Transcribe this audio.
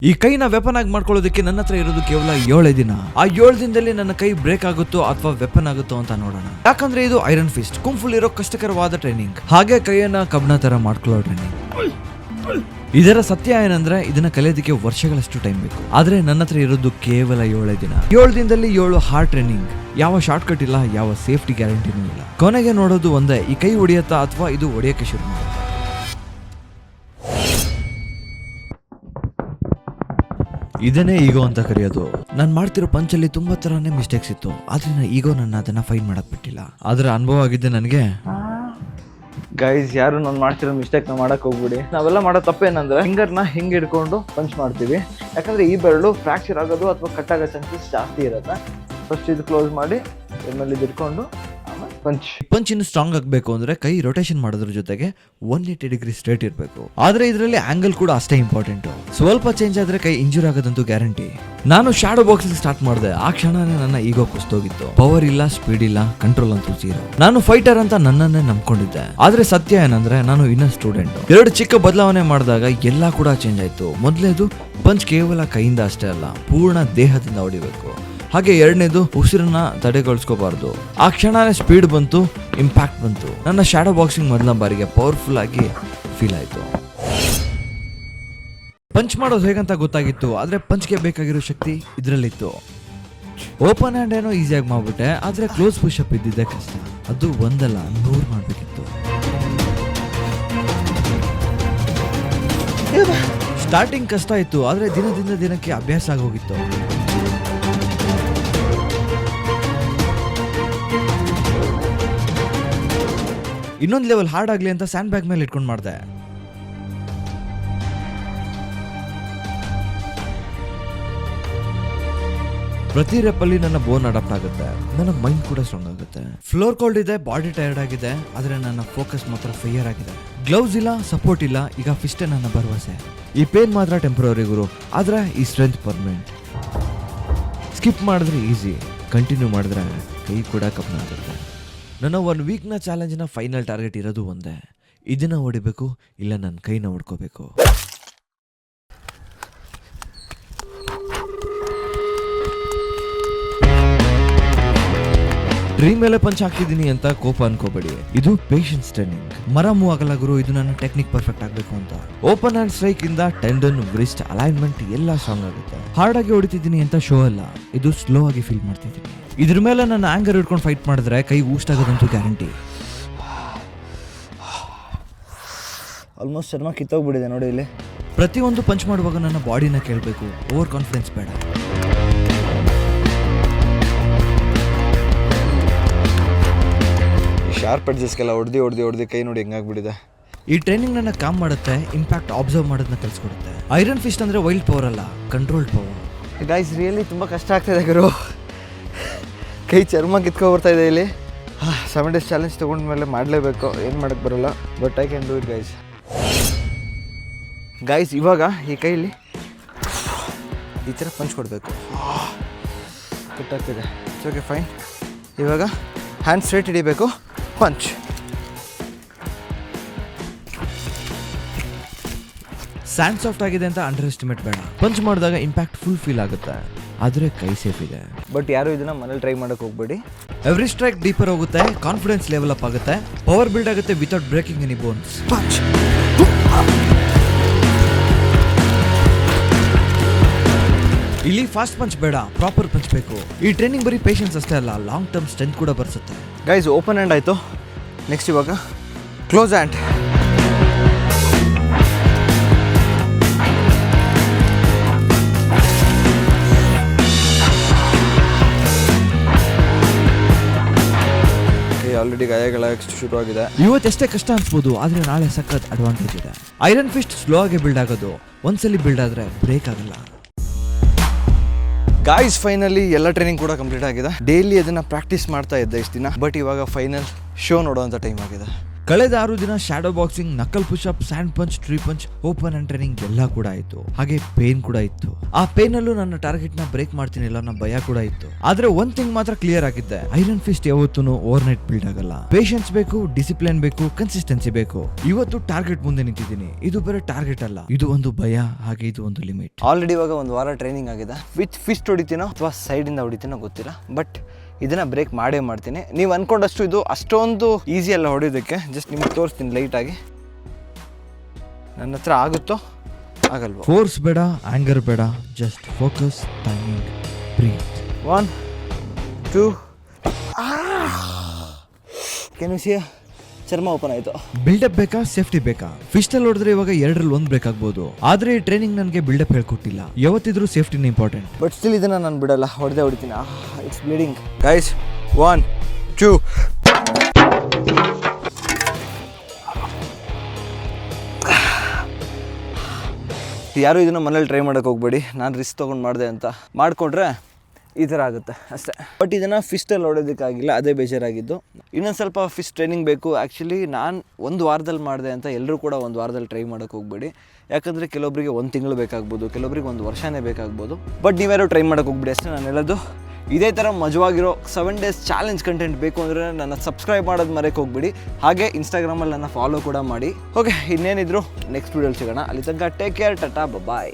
ಈ ಕೈನ ವೆಪನ್ ಆಗಿ ಮಾಡ್ಕೊಳ್ಳೋದಕ್ಕೆ ನನ್ನ ಹತ್ರ ಇರೋದು ಕೇವಲ 7 ದಿನ. ಆ 7 ದಿನದಲ್ಲಿ ನನ್ನ ಕೈ ಬ್ರೇಕ್ ಆಗುತ್ತೋ ಅಥವಾ ವೆಪನ್ ಆಗುತ್ತೋ ಅಂತ ನೋಡೋಣ. ಯಾಕಂದ್ರೆ ಇದು ಐರನ್ ಫಿಸ್ಟ್ ಕುಂಫುಲ್ ಇರೋ ಕಷ್ಟಕರವಾದ ಟ್ರೈನಿಂಗ್, ಹಾಗೆ ಕೈಯನ್ನ ಕಬ್ಣ ತರ ಮಾಡ್ಕೊಳ್ಳೋ ಟ್ರೈನಿಂಗ್. ಇದರ ಸತ್ಯ ಏನಂದ್ರೆ ಇದನ್ನ ಕಲಿಯೋದಕ್ಕೆ ವರ್ಷಗಳಷ್ಟು ಟೈಮ್ ಬೇಕು. ಆದ್ರೆ ನನ್ನ ಹತ್ರ ಇರೋದು ಕೇವಲ 7 ದಿನ. 7 ದಿನದಲ್ಲಿ 7 ಹಾರ್ಡ್ ಟ್ರೈನಿಂಗ್. ಯಾವ ಶಾರ್ಟ್ ಕಟ್ ಇಲ್ಲ, ಯಾವ ಸೇಫ್ಟಿ ಗ್ಯಾರಂಟಿನೂ ಇಲ್ಲ. ಕೊನೆಗೆ ನೋಡೋದು ಒಂದೇ, ಈ ಕೈ ಹೊಡಿಯತ್ತಾ ಅಥವಾ ಇದು ಹೊಡಿಯಕ್ಕೆ ಶುರು ಮಾಡುತ್ತಾ. ಇದನ್ನೇ ಈಗೋ ಅಂತ ಕರೆಯೋದು. ನಾನು ಮಾಡ್ತಿರೋ ಪಂಚಲ್ಲಿ ತುಂಬಾ ತರಾನೇ ಮಿಸ್ಟೇಕ್ಸ್ ಇತ್ತು, ಆದ್ರೆ ನಾ ಈಗೋ ನನ್ನ ಅದನ್ನ ಫೈನ್ ಮಾಡಕ್ ಬಿಟ್ಟಿಲ್ಲ. ಆದ್ರೆ ಅನುಭವ ಆಗಿದ್ದೆ ನನಗೆ. ಗೈಸ್, ಯಾರು ನಾನು ಮಾಡ್ತಿರೋ ಮಿಸ್ಟೇಕ್ ನ ಮಾಡಕ್ ಹೋಗ್ಬಿಡಿ. ನಾವೆಲ್ಲ ಮಾಡೋ ತಪ್ಪೇನಂದ್ರೆ ಫಿಂಗರ್ನ ಹಿಂಗೆ ಹಿಡ್ಕೊಂಡು ಪಂಚ್ ಮಾಡ್ತೀವಿ. ಯಾಕಂದ್ರೆ ಈ ಬೆರಳು ಫ್ರಾಕ್ಚರ್ ಆಗೋದು ಅಥವಾ ಕಟ್ ಆಗೋ ಚಾನ್ಸಸ್ ಜಾಸ್ತಿ ಇರುತ್ತೆ. ಫಸ್ಟ್ ಇದು ಕ್ಲೋಸ್ ಮಾಡಿ ಎಮ್ಮೆಲ್ಲಿ ಇಟ್ಕೊಂಡು ಪಂಚ್ ಇನ್ನು ಸ್ಟ್ರಾಂಗ್ ಆಗಬೇಕು ಅಂದ್ರೆ ಕೈ ರೊಟೇಷನ್ ಮಾಡೋದ್ರ ಜೊತೆಗೆ 180 ಡಿಗ್ರಿ ಸ್ಟ್ರೇಟ್ ಇರಬೇಕು. ಆದ್ರೆ ಇದರಲ್ಲಿ ಆಂಗಲ್ ಕೂಡ ಅಷ್ಟೇ ಇಂಪಾರ್ಟೆಂಟ್. ಸ್ವಲ್ಪ ಚೇಂಜ್ ಆದ್ರೆ ಕೈ ಇಂಜೂರ್ ಆಗೋದಂತೂ ಗ್ಯಾರಂಟಿ. ನಾನು ಶಾಡೋ ಬಾಕ್ಸಿಂಗ್ ಸ್ಟಾರ್ಟ್ ಮಾಡಿದೆ. ಆ ಕ್ಷಣನೇ ನನ್ನ ಈಗೋ ಕುಸ್ತೋಗಿತ್ತು. ಪವರ್ ಇಲ್ಲ, ಸ್ಪೀಡ್ ಇಲ್ಲ, ಕಂಟ್ರೋಲ್ ಅಂತೂ ಜೀರೋ. ನಾನು ಫೈಟರ್ ಅಂತ ನನ್ನನ್ನೇ ನಂಬ್ಕೊಂಡಿದ್ದೆ. ಆದ್ರೆ ಸತ್ಯ ಏನಂದ್ರೆ ನಾನು ಇನ್ನೂ ಸ್ಟೂಡೆಂಟ್. 2 ಚಿಕ್ಕ ಬದಲಾವಣೆ ಮಾಡಿದಾಗ ಎಲ್ಲ ಕೂಡ ಚೇಂಜ್ ಆಯ್ತು. ಮೊದಲನೇದು, ಪಂಚ್ ಕೇವಲ ಕೈಯಿಂದ ಅಷ್ಟೇ ಅಲ್ಲ, ಪೂರ್ಣ ದೇಹದಿಂದ ಹೊಡಿಬೇಕು. ಹಾಗೆ ಎರಡನೇದು, ಉಸಿರನ್ನ ತಡೆಗೊಳಿಸ್ಕೋಬಾರ್ದು. ಆ ಕ್ಷಣನೇ ಸ್ಪೀಡ್ ಬಂತು, ಇಂಪ್ಯಾಕ್ಟ್ ಬಂತು. ನನ್ನ ಶಾಡೋ ಬಾಕ್ಸಿಂಗ್ ಮೊದಲ ಬಾರಿಗೆ ಪವರ್ಫುಲ್ ಆಗಿ ಫೀಲ್ ಆಯ್ತು. ಪಂಚ್ ಮಾಡೋದು ಹೇಗಂತ ಗೊತ್ತಾಗಿತ್ತು, ಆದ್ರೆ ಪಂಚ್ಗೆ ಬೇಕಾಗಿರೋ ಶಕ್ತಿ ಇದ್ರಲ್ಲಿತ್ತು. ಓಪನ್ ಹ್ಯಾಂಡ್ ಏನೋ ಈಸಿಯಾಗಿ ಮಾಡ್ಬಿಟ್ಟೆ, ಆದ್ರೆ ಕ್ಲೋಸ್ ಪುಷ್ ಅಪ್ ಇದ್ದಿದ್ದೆ ಕಷ್ಟ. ಅದು ಒಂದಲ್ಲ 100 ಮಾಡ್ಬೇಕಿತ್ತು. ಸ್ಟಾರ್ಟಿಂಗ್ ಕಷ್ಟ ಇತ್ತು, ಆದ್ರೆ ದಿನದಿಂದ ದಿನಕ್ಕೆ ಅಭ್ಯಾಸ ಆಗೋಗಿತ್ತು. ಇನ್ನೊಂದು ಲೆವೆಲ್ ಹಾರ್ಡ್ ಆಗ್ಲಿ ಅಂತ ಸ್ಯಾಂಡ್ ಬ್ಯಾಗ್ ಮೇಲೆ ಇಟ್ಕೊಂಡು ಮಾಡಿದೆ. ಪ್ರತಿ ರೆಪ್ಪಲ್ಲಿ ನನ್ನ ಬೋನ್ ಅಡಾಪ್ಟ್ ಆಗುತ್ತೆ, ನನ್ನ ಮೈಂಡ್ ಕೂಡ ಸ್ಟ್ರಾಂಗ್ ಆಗುತ್ತೆ. ಫ್ಲೋರ್ ಕೋಲ್ಡ್ ಇದೆ, ಬಾಡಿ ಟೈರ್ಡ್ ಆಗಿದೆ, ಆದ್ರೆ ನನ್ನ ಫೋಕಸ್ ಮಾತ್ರ ಫೈಯರ್ ಆಗಿದೆ. ಗ್ಲೌಸ್ ಇಲ್ಲ, ಸಪೋರ್ಟ್ ಇಲ್ಲ, ಈಗ ಫಿಸ್ಟೇ ನನ್ನ ಭರವಸೆ. ಈ ಪೇನ್ ಮಾತ್ರ ಟೆಂಪರರಿ ಗುರು, ಆದ್ರೆ ಈ ಸ್ಟ್ರೆಂತ್ ಪರ್ಮನೆಂಟ್. ಸ್ಕಿಪ್ ಮಾಡಿದ್ರೆ ಈಸಿ, ಕಂಟಿನ್ಯೂ ಮಾಡಿದ್ರೆ ಕೈ ಕೂಡ ಕಬ್ಣ ಆಗುತ್ತೆ. ನನ್ನ 1 ವೀಕ್ನ ಚಾಲೆಂಜ್ನ ಫೈನಲ್ ಟಾರ್ಗೆಟ್ ಇರೋದು ಒಂದೇ, ಇದನ್ನ ಹೊಡಿಬೇಕು, ಇಲ್ಲ ನನ್ನ ಕೈನ ಹೊಡ್ಕೋಬೇಕು. ಡ್ರೀಮ್ ಮೇಲೆ ಪಂಚ್ ಹಾಕಿದೀನಿ ಅಂತ ಕೋಪ ಅನ್ಕೋಬೇಡಿ, ಇದು ಪೇಷನ್ಸ್ ಟ್ರೈನಿಂಗ್. ಮರ ಮೂವ್ ಆಗಲ್ಲ ಗುರು, ಇದು ನನ್ನ ಟೆಕ್ನಿಕ್ ಪರ್ಫೆಕ್ಟ್ ಆಗ್ಬೇಕು ಅಂತ. ಓಪನ್ ಹ್ಯಾಂಡ್ ಸ್ಟ್ರೈಕ್ ಇಂದ ಟೆಂಡನ್, ವ್ರಿಸ್ಟ್, ಅಲೈನ್ಮೆಂಟ್ ಎಲ್ಲ ಸ್ಟ್ರಾಂಗ್ ಆಗುತ್ತೆ. ಹಾರ್ಡ್ ಆಗಿ ಹೊಡಿತಿದ್ದೀನಿ ಅಂತ ಶೋ ಅಲ್ಲ, ಇದು ಸ್ಲೋ ಆಗಿ ಫೀಲ್ ಮಾಡ್ತಿದ್ದೀನಿ. ಇದ್ರ ಮೇಲೆ ನನ್ನ ಆಂಗರ್ ಹಿಡ್ಕೊಂಡು ಫೈಟ್ ಮಾಡಿದ್ರೆ ಕೈ ಊಸ್ಟ್ ಆಗೋದಂತೂ ಗ್ಯಾರಂಟಿ. ಆಲ್ಮೋಸ್ಟ್ ಚರ್ಮ ಕಿತ್ತೋಗ್ಬಿಟ್ಟಿದೆ ನೋಡಿ ಇಲ್ಲಿ. ಪ್ರತಿಯೊಂದು ಪಂಚ್ ಮಾಡುವಾಗ ನನ್ನ ಬಾಡಿನ ಕೇಳಬೇಕು, ಓವರ್ ಕಾನ್ಫಿಡೆನ್ಸ್ ಬೇಡ. ಶಾರ್ಪ್ ಎಡ್ಜಸ್ಗೆಲ್ಲ ಹೊಡೆದು ಕೈ ನೋಡಿ ಹೆಂಗಾಗ್ಬಿಟ್ಟಿದೆ. ಈ ಟ್ರೈನಿಂಗ್ ನನ್ನ ಕಾಮ್ ಮಾಡುತ್ತೆ, ಇಂಪ್ಯಾಕ್ಟ್ ಅಬ್ಸರ್ವ್ ಮಾಡೋದನ್ನ ಕಲಿಸ್ಕೊಡುತ್ತೆ. ಐರನ್ ಫಿಸ್ಟ್ ಅಂದ್ರೆ ವೈಲ್ಡ್ ಪವರ್ ಅಲ್ಲ, ಕಂಟ್ರೋಲ್ಡ್ ಪವರ್. ಗೈಸ್, ರಿಯಲಿ ತುಂಬ ಕಷ್ಟ ಆಗ್ತಾಯಿದೆ ಗುರು. ಕೈ ಚರ್ಮ ಕಿತ್ಕೊಬರ್ತಾ ಇದೆ ಇಲ್ಲಿ. 7 ಡೇಸ್ ಚಾಲೆಂಜ್ ತೊಗೊಂಡ್ಮೇಲೆ ಮಾಡಲೇಬೇಕು, ಏನು ಮಾಡೋಕ್ಕೆ ಬರೋಲ್ಲ. But I can do it guys. Guys, ಇವಾಗ ಈ ಕೈಲಿ ಈ ಥರ ಪಂಚ್ ಕೊಡಬೇಕು. ಕಟ್ಟಾಗ್ತಿದೆ. Okay, fine. ಇವಾಗ ಹ್ಯಾಂಡ್ ಸ್ಟ್ರೇಟ್ ಹಿಡಿಬೇಕು, ಪಂಚ್. ಸ್ಯಾಂಡ್ ಸಾಫ್ಟ್ ಆಗಿದೆ ಅಂತ ಅಂಡರ್ ಎಸ್ಟಿಮೇಟ್ ಬೇಡ. ಪಂಚ್ ಮಾಡಿದಾಗ ಇಂಪ್ಯಾಕ್ಟ್ ಫುಲ್ ಫೀಲ್ ಆಗುತ್ತೆ, ಆದರೆ ಕೈ ಸೇಫ್ ಇದೆ. ಬಟ್ ಯಾರು ಇದನ್ನ ಮನೇಲಿ ಟ್ರೈ ಮಾಡೋಕೆ ಹೋಗ್ಬೇಡಿ. ಎವ್ರಿ ಸ್ಟ್ರೈಕ್ ಡೀಪರ್ ಹೋಗುತ್ತೆ, ಕಾನ್ಫಿಡೆನ್ಸ್ ಲೆವೆಲ್ ಅಪ್ ಆಗುತ್ತೆ, ಪವರ್ ಬಿಲ್ಡ್ ಆಗುತ್ತೆ without breaking any bones. Punch. ಇಲ್ಲಿ ಫಾಸ್ಟ್ ಪಂಚ್ ಬೇಡ, ಪ್ರಾಪರ್ ಪಂಚ್ ಬೇಕು. ಈ ಟ್ರೈನಿಂಗ್ ಬರೀ ಪೇಷನ್ಸ್ ಅಷ್ಟೇ ಅಲ್ಲ, ಲಾಂಗ್ ಟರ್ಮ್ ಸ್ಟ್ರೆಂತ್ ಕೂಡ ಬರ್ಸುತ್ತೆ. ಗೈಸ್, ಓಪನ್ ಹ್ಯಾಂಡ್ ಆಯಿತು. ನೆಕ್ಸ್ಟ್ ಇವಾಗ ಕ್ಲೋಸ್ ಹ್ಯಾಂಡ್. ಆಲ್ರೆಡಿ ಗಾಯಗಳ ಶುರುವಾಗಿದೆ. ಇವತ್ತೆಷ್ಟೇ ಕಷ್ಟ ಅನ್ಸ್ಬೋದು, ಆದ್ರೆ ನಾಳೆ ಸಖತ್ ಅಡ್ವಾಂಟೇಜ್ ಇದೆ. ಐರನ್ ಫಿಸ್ಟ್ ಸ್ಲೋ ಆಗಿ ಬಿಲ್ಡ್ ಆಗೋದು, ಒಂದ್ಸಲಿ ಬಿಲ್ಡ್ ಆದ್ರೆ ಬ್ರೇಕ್ ಆಗಲ್ಲ. ಗಾಯ್ಸ್, ಫೈನಲಿ ಎಲ್ಲ ಟ್ರೈನಿಂಗ್ ಕೂಡ ಕಂಪ್ಲೀಟ್ ಆಗಿದೆ. ಡೈಲಿ ಅದನ್ನ ಪ್ರಾಕ್ಟೀಸ್ ಮಾಡ್ತಾ ಇದ್ದೆ ಇಷ್ಟು ದಿನ. ಬಟ್ ಇವಾಗ ಫೈನಲ್ ಶೋ ನೋಡೋವಂಥ ಟೈಮ್ ಆಗಿದೆ. ಕಳೆದ 6 ದಿನ shadow boxing, knuckle pushup, sand punch, tree punch, open and training ಎಲ್ಲ ಕೂಡ ಆಯ್ತು. ಹಾಗೆ ಪೇನ್ ಕೂಡ ಇತ್ತು. ಆ ಪೇನ್ ಅಲ್ಲೂ ನನ್ನ ಟಾರ್ಗೆಟ್ ನ ಬ್ರೇಕ್ ಮಾಡ್ತೀನಿ ಅನ್ನೋ ಭಯ ಕೂಡ ಇತ್ತು. ಆದ್ರೆ ಒಂದ್ ಥಿಂಗ್ ಮಾತ್ರ ಕ್ಲಿಯರ್ ಆಗಿದ್ದೆ, ಐರನ್ ಫಿಸ್ಟ್ ಯಾವತ್ತೂ ಓವರ್ ನೈಟ್ ಬಿಲ್ಡ್ ಆಗಲ್ಲ. ಪೇಷನ್ಸ್ ಬೇಕು, ಡಿಸಿಪ್ಲಿನ್ ಬೇಕು, ಕನ್ಸಿಸ್ಟೆನ್ಸಿ ಬೇಕು. ಇವತ್ತು ಟಾರ್ಗೆಟ್ ಮುಂದೆ ನಿಂತಿದ್ದೀನಿ. ಇದು ಬೇರೆ ಟಾರ್ಗೆಟ್ ಅಲ್ಲ, ಇದು ಒಂದು ಭಯ, ಹಾಗೆ ಇದು ಒಂದು ಲಿಮಿಟ್. ಆಲ್ರೆಡಿ ಇವಾಗ ಒಂದು ವಾರ ಟ್ರೈನಿಂಗ್ ಆಗಿದೆ. ವಿತ್ ಫಿಸ್ಟ್ ಹೊಡಿತೀನೋ ಅಥವಾ ಸೈಡಿಂದ ಹೊಡಿತೀನೋ ಗೊತ್ತಿಲ್ಲ, ಬಟ್ ಇದನ್ನ ಬ್ರೇಕ್ ಮಾಡೇ ಮಾಡ್ತೀನಿ. ನೀವು ಅನ್ಕೊಂಡಷ್ಟು ಇದು ಅಷ್ಟೊಂದು ಈಸಿ ಅಲ್ಲ ಹೊಡೆಯೋದಕ್ಕೆ. ಜಸ್ಟ್ ನಿಮ್ಗೆ ತೋರಿಸ್ತೀನಿ ಲೈಟಾಗಿ, ನನ್ನ ಹತ್ರ ಆಗುತ್ತೋ ಆಗಲ್ವೋ. ಫೋರ್ಸ್ ಬೇಡ, ಆಂಗರ್ ಬೇಡ, just focus, timing, breath. 1 2 can you see ಚರ್ಮ ಓಪನ್ ಆಯ್ತು. ಬಿಲ್ಡಪ್ ಬೇಕಾ, ಸೇಫ್ಟಿ ಬೇಕಾ? ಫಿಸ್ಟ್ ಅಲ್ಲಿ ಹೊಡೆದ್ರೆ ಇವಾಗ 2ರಲ್ಲಿ 1 ಬ್ರೇಕ್ ಆಗ್ಬೋದು. ಆದ್ರೆ ಈ ಟ್ರೈನಿಂಗ್ ನನಗೆ ಬಿಲ್ಡಪ್ ಹೇಳ್ಕೊಟ್ಟಿಲ್ಲ. ಯಾವತ್ತಿದ್ರೂ ಸೇಫ್ಟಿನ ಇಂಪಾರ್ಟೆಂಟ್. ಬಟ್ ಸ್ಟಿಲ್ ಇದನ್ನ ನಾನು ಬಿಡಲ್ಲ, ಹೊಡೆದೇ ಹೊಡಿತೀನಿ. It's bleeding guys. 1 2 ಯಾರು ಇದನ್ನು ಮನೇಲಿ ಟ್ರೈ ಮಾಡೋಕೆ ಹೋಗ್ಬೇಡಿ. ನಾನು ರಿಸ್ಕ್ ತೊಗೊಂಡು ಮಾಡಿದೆ ಅಂತ ಮಾಡಿಕೊಂಡ್ರೆ ಈ ಥರ ಆಗುತ್ತೆ ಅಷ್ಟೇ. ಬಟ್ ಇದನ್ನು ಫಿಸ್ಟಲ್ಲಿ ಹೊಡೋದಕ್ಕಾಗಿಲ್ಲ, ಅದೇ ಬೇಜಾರಾಗಿದ್ದು. ಇನ್ನೊಂದು ಸ್ವಲ್ಪ ಫಿಸ್ಟ್ ಟ್ರೈನಿಂಗ್ ಬೇಕು. ಆ್ಯಕ್ಚುಲಿ ನಾನು 1 ವಾರದಲ್ಲಿ ಮಾಡಿದೆ ಅಂತ ಎಲ್ಲರೂ ಕೂಡ 1 ವಾರದಲ್ಲಿ ಟ್ರೈ ಮಾಡೋಕ್ಕೆ ಹೋಗ್ಬೇಡಿ. ಯಾಕಂದರೆ ಕೆಲವೊಬ್ಬರಿಗೆ 1 ತಿಂಗಳು ಬೇಕಾಗ್ಬೋದು, ಕೆಲವೊಬ್ರಿಗೆ 1 ವರ್ಷನೇ ಬೇಕಾಗ್ಬೋದು. ಬಟ್ ನೀವ್ಯಾರು ಟ್ರೈ ಮಾಡೋಕ್ಕೆ ಹೋಗ್ಬಿಡಿ ಅಷ್ಟೇ. ನಾನು ಹೇಳೋದು ಇದೇ ಥರ ಮಜವಾಗಿರೋ 7 ಡೇಸ್ ಚಾಲೆಂಜ್ ಕಂಟೆಂಟ್ ಬೇಕು ಅಂದರೆ ನನ್ನ ಸಬ್ಸ್ಕ್ರೈಬ್ ಮಾಡೋದು ಮರೆಯೋಕೆ ಹೋಗ್ಬಿಡಿ. ಹಾಗೆ ಇನ್ಸ್ಟಾಗ್ರಾಮಲ್ಲಿ ನನ್ನ ಫಾಲೋ ಕೂಡ ಮಾಡಿ. ಓಕೆ, ಇನ್ನೇನಿದ್ರು ನೆಕ್ಸ್ಟ್ ವೀಡಿಯೋಲಿ ಸಿಗೋಣ. ಅಲ್ಲಿ ತನಕ ಟೇಕ್ ಕೇರ್, ಟಾಟಾ, ಬಾಯ್.